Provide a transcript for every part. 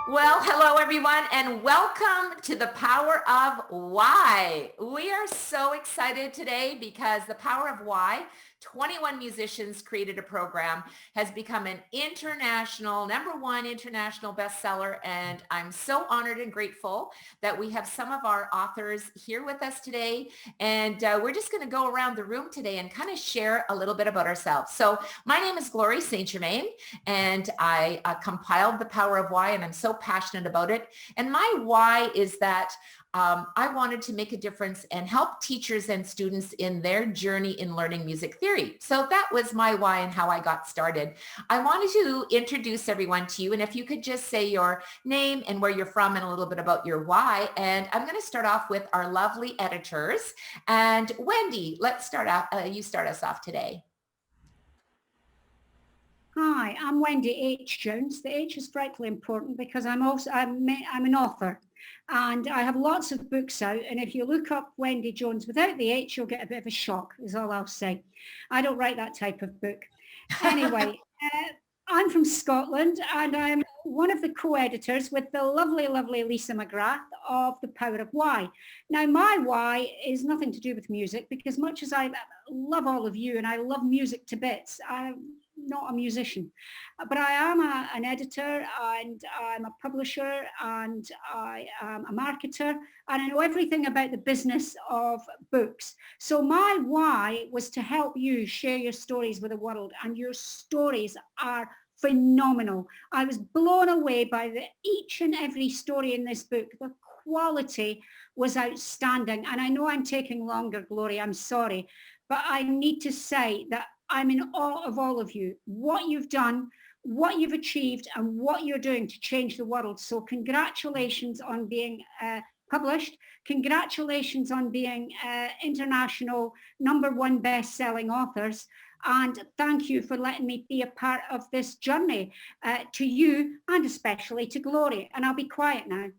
Well, hello everyone, and welcome to the Power of Why. We are so excited today because the Power of Why, 21 musicians created a program, has become an international, #1 international bestseller. And I'm so honored and grateful that we have some of our authors here with us today. And we're just going to go around the room today and kind of share a little bit about ourselves. So my name is Glory St. Germain, and I compiled the Power of Why, and I'm so passionate about it. And my why is that I wanted to make a difference and help teachers and students in their journey in learning music theory. So that was my why and how I got started. I wanted to introduce everyone to you, and if you could just say your name and where you're from and a little bit about your why. And I'm going to start off with our lovely editors. And Wendy, let's start out. You start us off today. Hi, I'm Wendy H. Jones. The H is frightfully important because I'm an author, and I have lots of books out. And if you look up Wendy Jones without the H, you'll get a bit of a shock, is all I'll say. I don't write that type of book. Anyway, I'm from Scotland, and I'm one of the co-editors with the lovely, lovely Lisa McGrath of The Power of Why. Now, my why is nothing to do with music, because much as I love all of you and I love music to bits, I'm not a musician, but I am an editor, and I'm a publisher, and I am a marketer, and I know everything about the business of books. So my why was to help you share your stories with the world, and your stories are phenomenal. I was blown away by each and every story in this book. The quality was outstanding. And I know I'm taking longer, Glory, I'm sorry, but I need to say that I'm in awe of all of you, what you've done, what you've achieved, and what you're doing to change the world. So congratulations on being published. Congratulations on being international #1 best-selling authors. And thank you for letting me be a part of this journey, to you, and especially to Glory. And I'll be quiet now.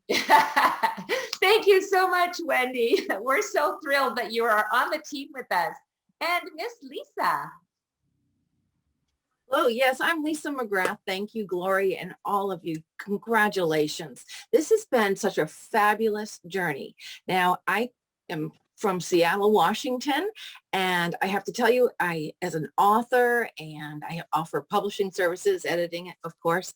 Thank you so much, Wendy. We're so thrilled that you are on the team with us. And Miss Lisa. Hello, yes, I'm Lisa McGrath. Thank you, Glory, and all of you. Congratulations. This has been such a fabulous journey. Now, I am from Seattle, Washington, and I have to tell you, as an author, and I offer publishing services, editing, of course,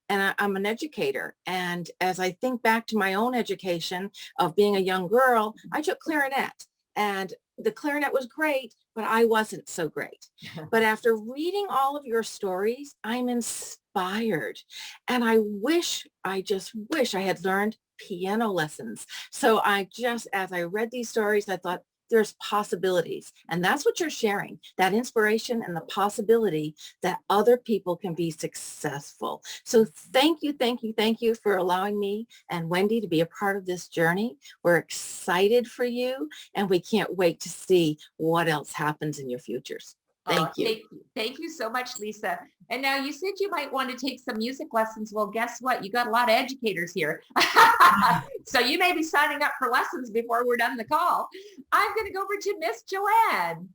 and I'm an educator. And as I think back to my own education of being a young girl, I took clarinet. And the clarinet was great, but I wasn't so great. But after reading all of your stories, I'm inspired. And I just wish I had learned piano lessons. So as I read these stories, I thought, there's possibilities. And that's what you're sharing, that inspiration and the possibility that other people can be successful. So thank you for allowing me and Wendy to be a part of this journey. We're excited for you, and we can't wait to see what else happens in your futures. Thank you. Thank you so much, Lisa. And now you said you might want to take some music lessons. Well, guess what? You got a lot of educators here. So you may be signing up for lessons before we're done the call. I'm going to go over to Miss Joanne.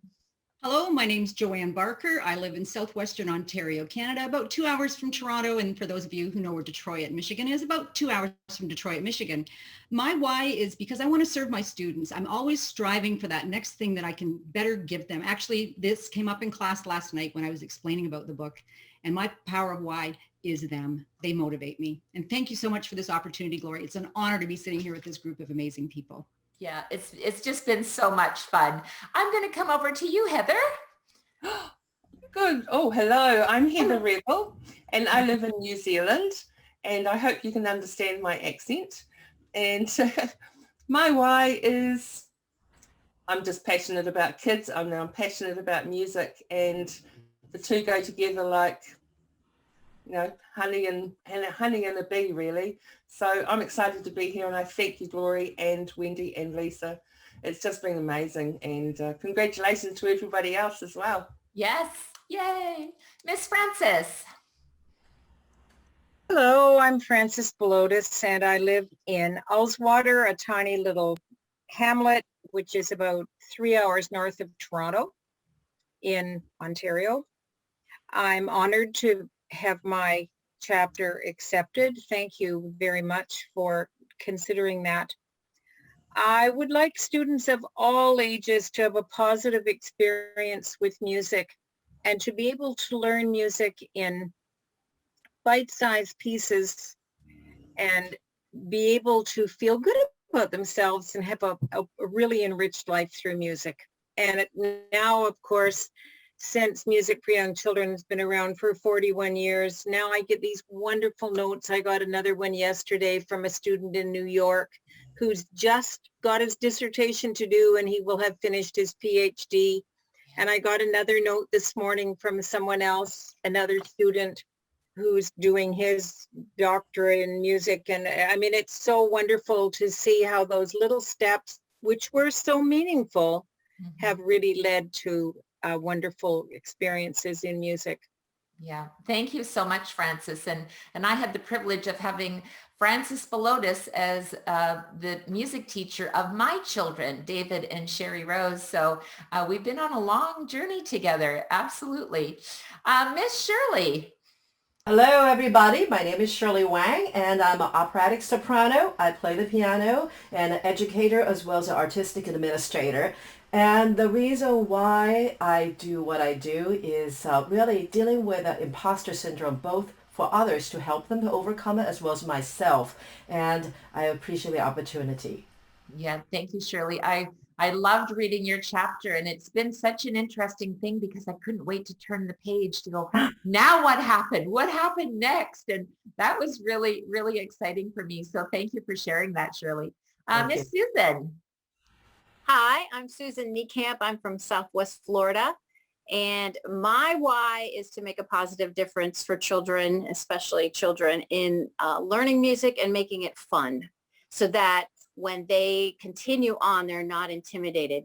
Hello, my name's Joanne Barker. I live in southwestern Ontario, Canada, about 2 hours from Toronto. And for those of you who know where Detroit, Michigan is, about 2 hours from Detroit, Michigan. My why is because I want to serve my students. I'm always striving for that next thing that I can better give them. Actually, this came up in class last night when I was explaining about the book. And my power of why is them. They motivate me. And thank you so much for this opportunity, Glory. It's an honor to be sitting here with this group of amazing people. Yeah, it's just been so much fun. I'm going to come over to you, Heather. Good. Oh, hello. I'm Heather Rebel, and I live in New Zealand, and I hope you can understand my accent. And my why is I'm just passionate about kids. I'm passionate about music, and the two go together like, honey and a bee, really. So I'm excited to be here, and I thank you, Glory, and Wendy and Lisa. It's just been amazing, and congratulations to everybody else as well. Yes. Yay. Miss Frances. Hello, I'm Frances Bottos, and I live in Ullswater, a tiny little hamlet, which is about 3 hours north of Toronto in Ontario. I'm honored to have my chapter accepted. Thank you very much for considering that. I would like students of all ages to have a positive experience with music and to be able to learn music in bite-sized pieces and be able to feel good about themselves and have a really enriched life through music. And now, of course, since Music for Young Children has been around for 41 years, now I get these wonderful notes. I got another one yesterday from a student in New York who's just got his dissertation to do, and he will have finished his PhD. And I got another note this morning from someone else, another student who's doing his doctorate in music. And I mean, it's so wonderful to see how those little steps, which were so meaningful, have really led to wonderful experiences in music. Yeah, thank you so much, Frances. And I had the privilege of having Frances Bottos as the music teacher of my children, David and Sherry Rose. So we've been on a long journey together. Absolutely. Miss Shirley. Hello, everybody. My name is Shirley Wang, and I'm an operatic soprano. I play the piano and an educator as well as an artistic administrator. And the reason why I do what I do is really dealing with imposter syndrome, both for others to help them to overcome it as well as myself. And I appreciate the opportunity. Yeah, thank you, Shirley. I loved reading your chapter, and it's been such an interesting thing because I couldn't wait to turn the page to go, now what happened? What happened next? And that was really, really exciting for me. So thank you for sharing that, Shirley. Miss Susan. Hi, I'm Susan Niekamp. I'm from Southwest Florida. And my why is to make a positive difference for children, especially children in learning music and making it fun so that when they continue on, they're not intimidated.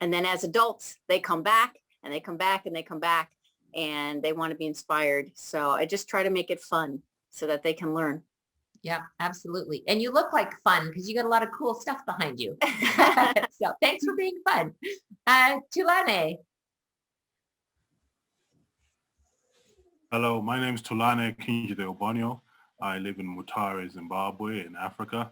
And then as adults, they come back and they come back and they come back and they want to be inspired. So I just try to make it fun so that they can learn. Yeah, absolutely. And you look like fun because you got a lot of cool stuff behind you. So thanks for being fun. Tulane. Hello, my name is Tulane Akinjide-obonyo. I live in Mutare, Zimbabwe in Africa.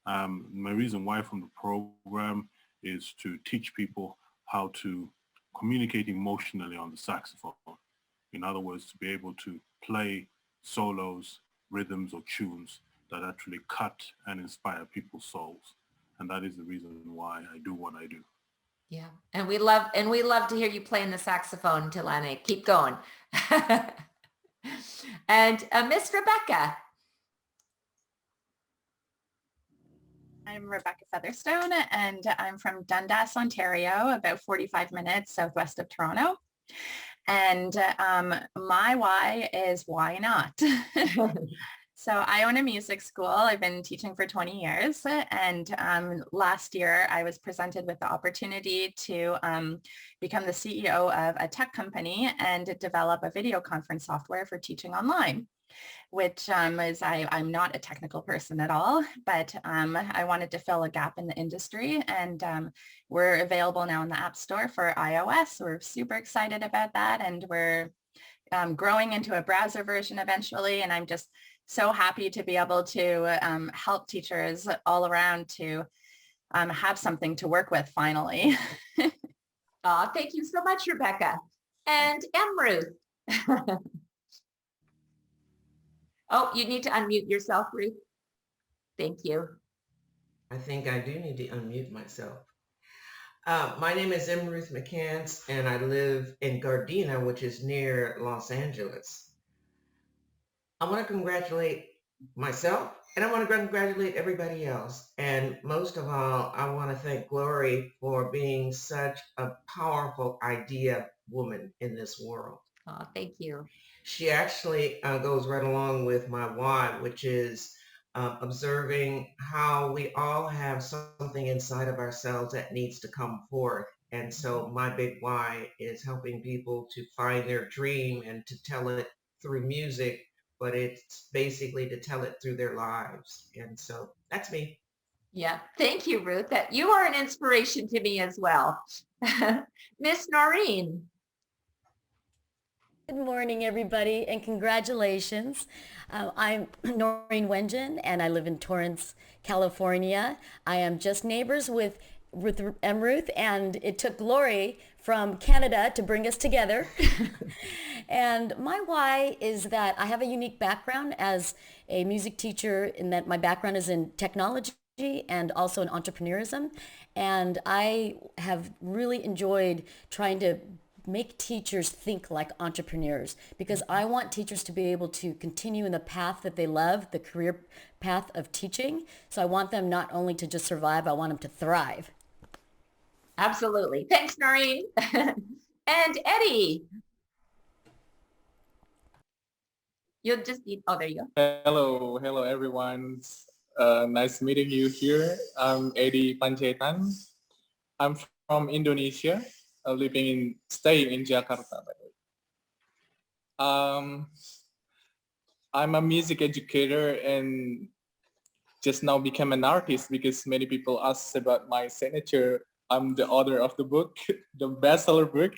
My reason why from the program is to teach people how to communicate emotionally on the saxophone. In other words, to be able to play solos, rhythms, or tunes that actually cut and inspire people's souls. And that is the reason why I do what I do. Yeah, and we love to hear you playing the saxophone, Tulane. Keep going. And Miss Rebecca. I'm Rebecca Featherstone, and I'm from Dundas, Ontario, about 45 minutes southwest of Toronto. And my why is why not? So I own a music school. I've been teaching for 20 years. And last year, I was presented with the opportunity to become the CEO of a tech company and develop a video conference software for teaching online, which is, I'm not a technical person at all, but I wanted to fill a gap in the industry. And we're available now in the App Store for iOS. We're super excited about that. And we're growing into a browser version eventually. And I'm just so happy to be able to help teachers all around to have something to work with finally. Thank you so much, Rebecca. And Ruth. Oh, you need to unmute yourself, Ruth. Thank you. I think I do need to unmute myself. My name is Ruth McClain, and I live in Gardena, which is near Los Angeles. I want to congratulate myself, and I want to congratulate everybody else. And most of all, I want to thank Glory for being such a powerful idea woman in this world. Oh, thank you. She actually goes right along with my why, which is observing how we all have something inside of ourselves that needs to come forth. And so my big why is helping people to find their dream and to tell it through music, but it's basically to tell it through their lives. And so that's me. Yeah, thank you, Ruth. That you are an inspiration to me as well. Miss Noreen. Good morning, everybody, and congratulations. I'm Noelle Wengen, and I live in Torrance, California. I am just neighbors with Ruth, and it took Glory from Canada to bring us together. And my why is that I have a unique background as a music teacher in that my background is in technology and also in entrepreneurism. And I have really enjoyed trying to make teachers think like entrepreneurs, because I want teachers to be able to continue in the path that they love, the career path of teaching. So I want them not only to just survive, I want them to thrive. Absolutely. Thanks, Noreen. And Eddy. You'll just need, oh, there you go. Hello everyone. Nice meeting you here. I'm Eddy Prapan. I'm from Indonesia, staying in Jakarta. I'm a music educator and just now became an artist because many people ask about my signature. I'm the author of the book, the bestseller book,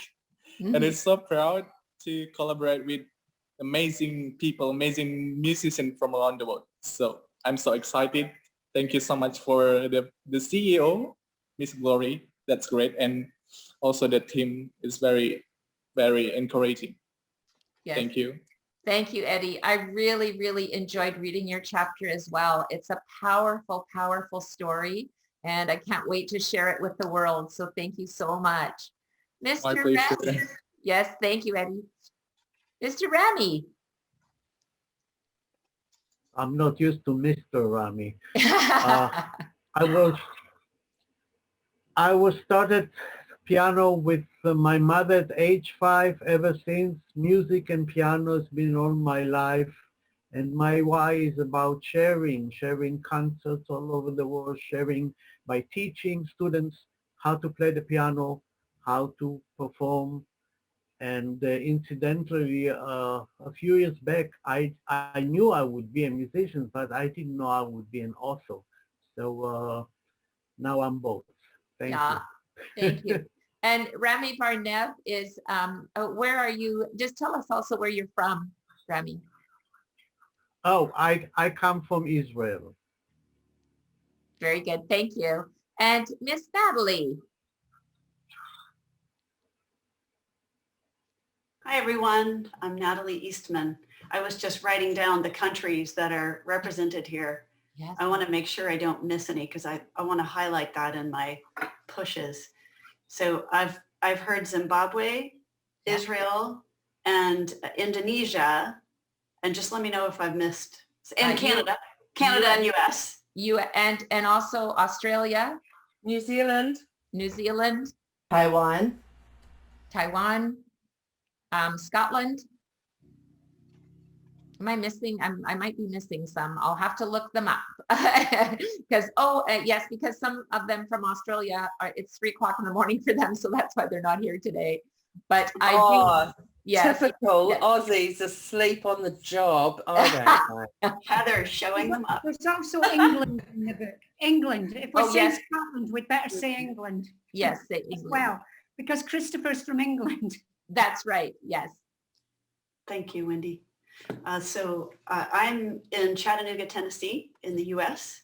and it's so proud to collaborate with amazing people, amazing musicians from around the world. So I'm so excited. Thank you so much for the CEO, Miss Glory. That's great. And also the team is very, very encouraging. Yes. Thank you. Thank you, Eddy. I really, really enjoyed reading your chapter as well. It's a powerful, powerful story, and I can't wait to share it with the world. So thank you so much. Mr. Rami. Yes, thank you, Eddy. Mr. Rami. I'm not used to Mr. Rami. I was started piano with my mother at age 5. Ever since, music and piano has been all my life. And my why is about sharing concerts all over the world, sharing by teaching students how to play the piano, how to perform. And incidentally, a few years back, I knew I would be a musician, but I didn't know I would be an author. So now I'm both. Thank you. Thank you. And Rami Barnett is, where are you? Just tell us also where you're from, Rami. Oh, I come from Israel. Very good. Thank you. And Miss Natalie. Hi, everyone. I'm Natalie Eastman. I was just writing down the countries that are represented here. Yes. I want to make sure I don't miss any because I want to highlight that in my pushes. So I've heard Zimbabwe, Israel, and Indonesia. And just let me know if I've missed. And Canada and US. And also Australia. New Zealand. Taiwan. Scotland. Am I missing? I might be missing some. I'll have to look them up because yes, because some of them from Australia it's 3 o'clock in the morning for them, so that's why they're not here today. But I do. Yes. Typical Aussies asleep on the job. I don't know. Heather showing them up. There's also England in the book. England. If we say Scotland, we'd better say England. Yes, say England. As well, because Christopher's from England. That's right. Yes. Thank you, Wendy. I'm in Chattanooga, Tennessee, in the U.S.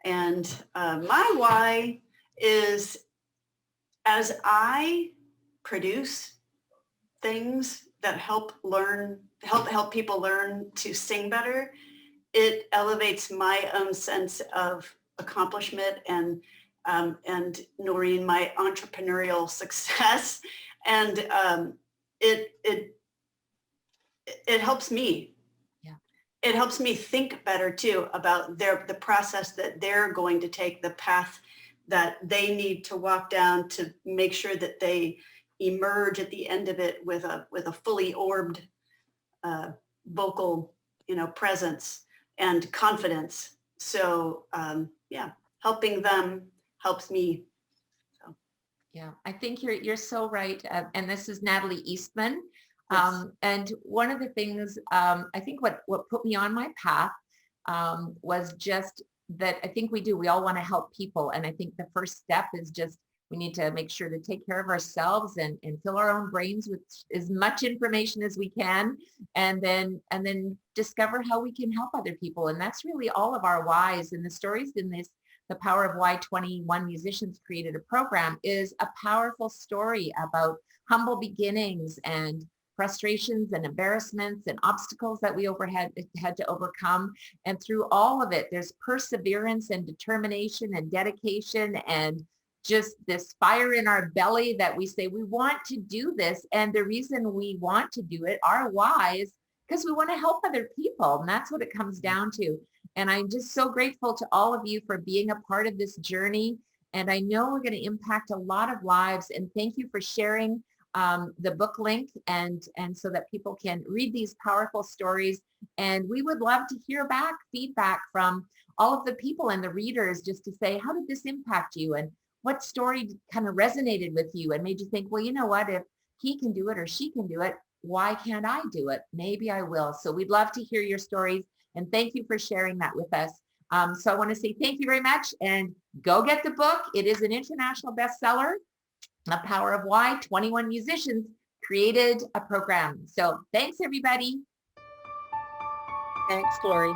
And my why is, as I produce things that help people learn to sing better, it elevates my own sense of accomplishment and Noreen, my entrepreneurial success, and it helps me. Yeah. It helps me think better too about the process that they're going to take, the path that they need to walk down to make sure that they emerge at the end of it with a fully orbed vocal, presence and confidence. So helping them helps me. So. Yeah, I think you're so right. And this is Natalie Eastman. Yes. And one of the things I think what put me on my path was just that I think we all want to help people. And I think the first step is just We need to make sure to take care of ourselves and fill our own brains with as much information as we can, and then discover how we can help other people. And that's really all of our whys. And the stories in this, The Power of Why 21 Musicians Created a Program, is a powerful story about humble beginnings and frustrations and embarrassments and obstacles that we had to overcome. And through all of it, there's perseverance and determination and dedication and just this fire in our belly that we say we want to do this. And the reason we want to do it, our why, is because we want to help other people. And that's what it comes down to. And I'm just so grateful to all of you for being a part of this journey. And I know we're going to impact a lot of lives. And thank you for sharing the book link and so that people can read these powerful stories. And we would love to hear back feedback from all of the people and the readers, just to say, how did this impact you? And what story kind of resonated with you and made you think, well, you know what, if he can do it or she can do it, why can't I do it? Maybe I will. So we'd love to hear your stories. And thank you for sharing that with us. So I want to say thank you very much, and go get the book. It is an international bestseller. The Power of Why 21 Musicians Created a Program. So thanks, everybody. Thanks, Glory.